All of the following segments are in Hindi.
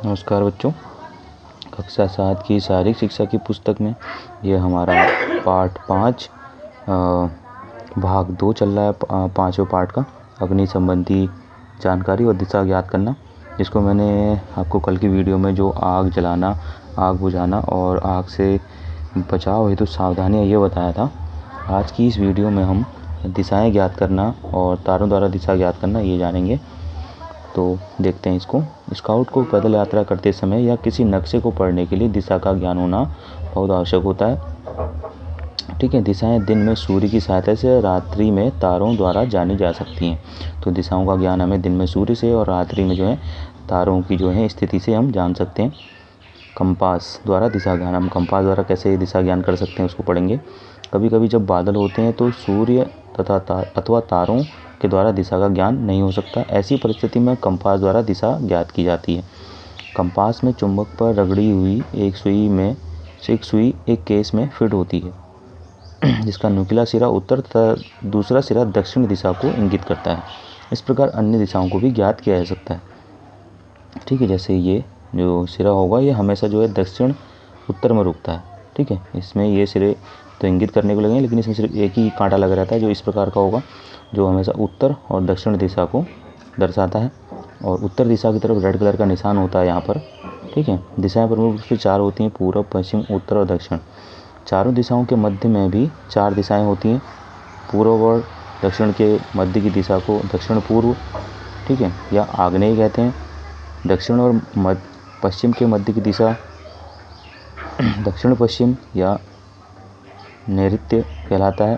नमस्कार बच्चों, कक्षा 7 की शारीरिक शिक्षा की पुस्तक में ये हमारा पाठ 5 भाग 2 चल रहा है। पाँचवें पाठ का अग्नि संबंधी जानकारी और दिशा ज्ञात करना, जिसको मैंने आपको कल की वीडियो में जो आग जलाना, आग बुझाना और आग से बचाव हेतु सावधानियाँ ये बताया था। आज की इस वीडियो में हम दिशाएं ज्ञात करना और तारों द्वारा दिशा ज्ञात करना ये जानेंगे। तो देखते हैं इसको। स्काउट को पैदल यात्रा करते समय या किसी नक्शे को पढ़ने के लिए दिशा का ज्ञान होना बहुत आवश्यक होता है। ठीक है, दिशाएं दिन में सूर्य की सहायता से, रात्रि में तारों द्वारा जानी जा सकती हैं। तो दिशाओं का ज्ञान हमें दिन में सूर्य से और रात्रि में जो है तारों की जो है स्थिति से हम जान सकते हैं। कंपास द्वारा दिशा ज्ञान, हम कंपास द्वारा कैसे दिशा ज्ञान कर सकते हैं उसको पढ़ेंगे। कभी कभी जब बादल होते हैं तो सूर्य अथवा तारों के द्वारा दिशा का ज्ञान नहीं हो सकता। ऐसी परिस्थिति में कंपास द्वारा दिशा ज्ञात की जाती है। कंपास में चुंबक पर रगड़ी हुई एक सुई एक केस में फिट होती है, जिसका नुकीला सिरा उत्तर तथा दूसरा सिरा दक्षिण दिशा को इंगित करता है। इस प्रकार अन्य दिशाओं को भी ज्ञात किया जा सकता है। ठीक है, जैसे ये जो सिरा होगा ये हमेशा जो है दक्षिण उत्तर में रुकता है। ठीक है, इसमें ये सिरे तो इंगित करने को लगेंगे, लेकिन इसमें सिर्फ एक ही कांटा लगा रहता है जो इस प्रकार का होगा, जो हमेशा उत्तर और दक्षिण दिशा को दर्शाता है। और उत्तर दिशा की तरफ रेड कलर का निशान होता है यहाँ पर। ठीक है, दिशाएं प्रमुख रूप से 4 होती हैं: पूर्व, पश्चिम, उत्तर और दक्षिण। चारों दिशाओं के मध्य में भी 4 दिशाएं होती हैं। पूर्व और दक्षिण के मध्य की दिशा को दक्षिण पूर्व, ठीक है, या आग्नेय कहते हैं। दक्षिण और पश्चिम के मध्य की दिशा दक्षिण पश्चिम या नैऋत्य कहलाता है।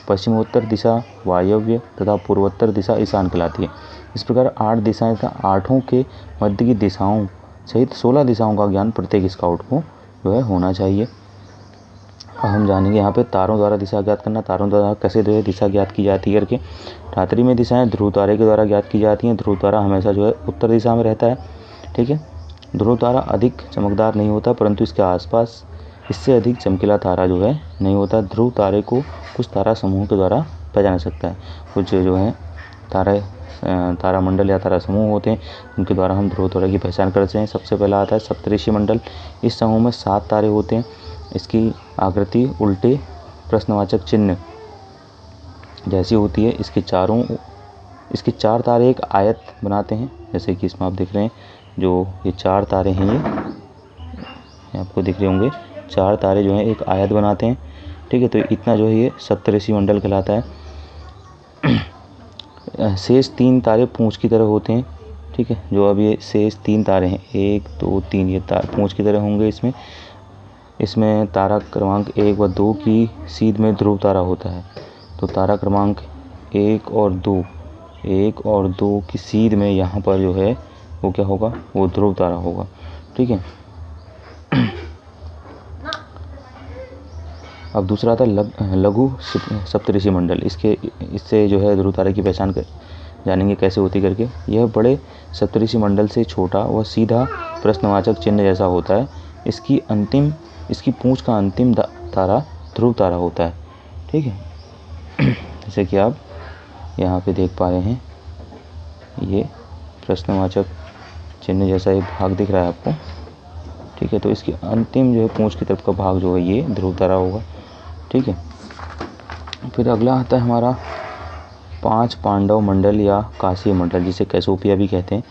पश्चिमोत्तर दिशा वायव्य तथा पूर्वोत्तर दिशा ईशान कहलाती है। इस प्रकार 8 दिशाएं तथा 8 के मध्य की दिशाओं सहित 16 दिशाओं का ज्ञान प्रत्येक स्काउट को जो है होना चाहिए। अब हम जानेंगे यहाँ पे तारों द्वारा दिशा ज्ञात करना। तारों द्वारा कैसे जो है दिशा ज्ञात की जाती है करके। रात्रि में दिशाएं ध्रुव तारे के द्वारा ज्ञात की जाती हैं। ध्रुव तारा हमेशा जो है उत्तर दिशा में रहता है। ठीक है, ध्रुव तारा अधिक चमकदार नहीं होता, परंतु इसके आसपास इससे अधिक चमकीला तारा जो है नहीं होता। ध्रुव तारे को कुछ तारा समूह के द्वारा पहचाना जा सकता है। कुछ जो है तारामंडल या तारा समूह होते हैं, उनके द्वारा हम ध्रुव तारे की पहचान करते हैं। सबसे पहला आता है सप्तऋषि मंडल। इस समूह में 7 तारे होते हैं। इसकी आकृति उल्टे प्रश्नवाचक चिन्ह जैसी होती है। इसके 4 तारे एक आयत बनाते हैं, जैसे कि इसमें आप देख रहे हैं जो ये 4 तारे हैं, ये आपको दिख रहे होंगे। 4 तारे जो हैं एक आयत बनाते हैं। ठीक है, तो इतना जो है ये सप्तऋषि मंडल कहलाता है। शेष 3 तारे पूंछ की तरह होते हैं। ठीक है, जो अब ये शेष 3 तारे हैं 1, 2, 3, ये पूंछ की तरह होंगे। इसमें तारा क्रमांक 1 व 2 की सीध में ध्रुव तारा होता है। तो तारा क्रमांक 1 और 2 की सीध में यहाँ पर जो है वो क्या होगा, वो ध्रुव तारा होगा। ठीक है, अब दूसरा आता है लघु सप्तऋषि मंडल। इससे जो है ध्रुव तारे की पहचान जानेंगे कैसे होती करके। यह बड़े सप्तऋषि मंडल से छोटा व सीधा प्रश्नवाचक चिन्ह जैसा होता है। इसकी पूंछ का अंतिम तारा ध्रुव तारा होता है। ठीक है, जैसे कि आप यहाँ पे देख पा रहे हैं, ये प्रश्नवाचक चिन्ह जैसा ये भाग दिख रहा है आपको। ठीक है, तो इसकी अंतिम जो है पूंछ की तरफ का भाग जो है ये ध्रुव तारा होगा। ठीक है, फिर अगला आता है हमारा 5 पांडव मंडल या काशीय मंडल, जिसे कैसोपिया भी कहते हैं।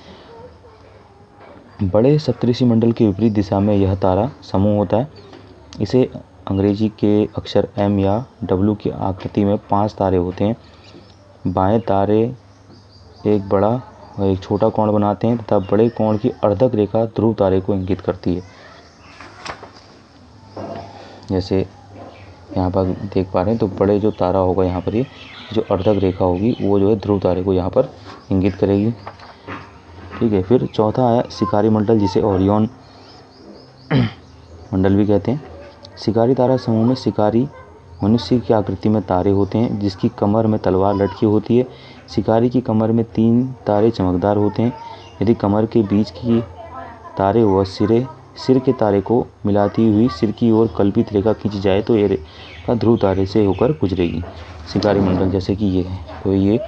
बड़े सप्तऋषि मंडल के विपरीत दिशा में यह तारा समूह होता है। इसे अंग्रेजी के अक्षर M या W की आकृति में 5 तारे होते हैं। बाएं तारे एक बड़ा और एक छोटा कोण बनाते हैं तथा बड़े कोण की अर्धक रेखा ध्रुव तारे को इंगित करती है। जैसे यहाँ पर देख पा रहे हैं, तो बड़े जो तारा होगा यहाँ पर, ये जो अर्धक रेखा होगी वो जो है ध्रुव तारे को यहाँ पर इंगित करेगी। ठीक है, फिर चौथा आया शिकारी मंडल, जिसे ओरियन मंडल भी कहते हैं। शिकारी तारा समूह में शिकारी मनुष्य की आकृति में तारे होते हैं, जिसकी कमर में तलवार लटकी होती है। शिकारी की कमर में 3 तारे चमकदार होते हैं। यदि कमर के बीच की तारे व सिर के तारे को मिलाती हुई सिर की ओर कल्पित रेखा खींची जाए तो ये रेखा ध्रुव तारे से होकर गुजरेगी। शिकारी मंडल जैसे कि ये है, तो ये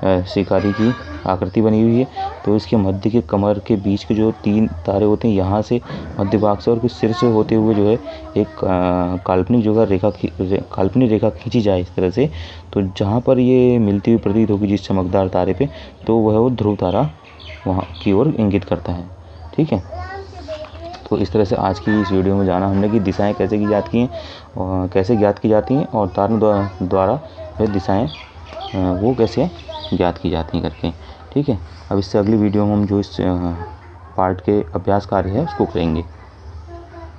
शिकारी की आकृति बनी हुई है। तो इसके मध्य के कमर के बीच के जो 3 तारे होते हैं, यहाँ से मध्य भाग से और कुछ सिर से होते हुए जो है एक काल्पनिक जो है काल्पनिक रेखा खींची जाए इस तरह से, तो जहाँ पर ये मिलती हुई प्रतीत होगी जिस चमकदार तारे पे, तो वह वो ध्रुव तारा वहाँ की ओर इंगित करता है। ठीक है, तो इस तरह से आज की इस वीडियो में जाना हमने कि दिशाएं कैसे की जाती हैं और कैसे ज्ञात की जाती हैं, और तारों द्वारा वह दिशाएं वो कैसे ज्ञात की जाती हैं करके। ठीक है, अब इससे अगली वीडियो में हम जो इस पार्ट के अभ्यास कार्य है उसको करेंगे।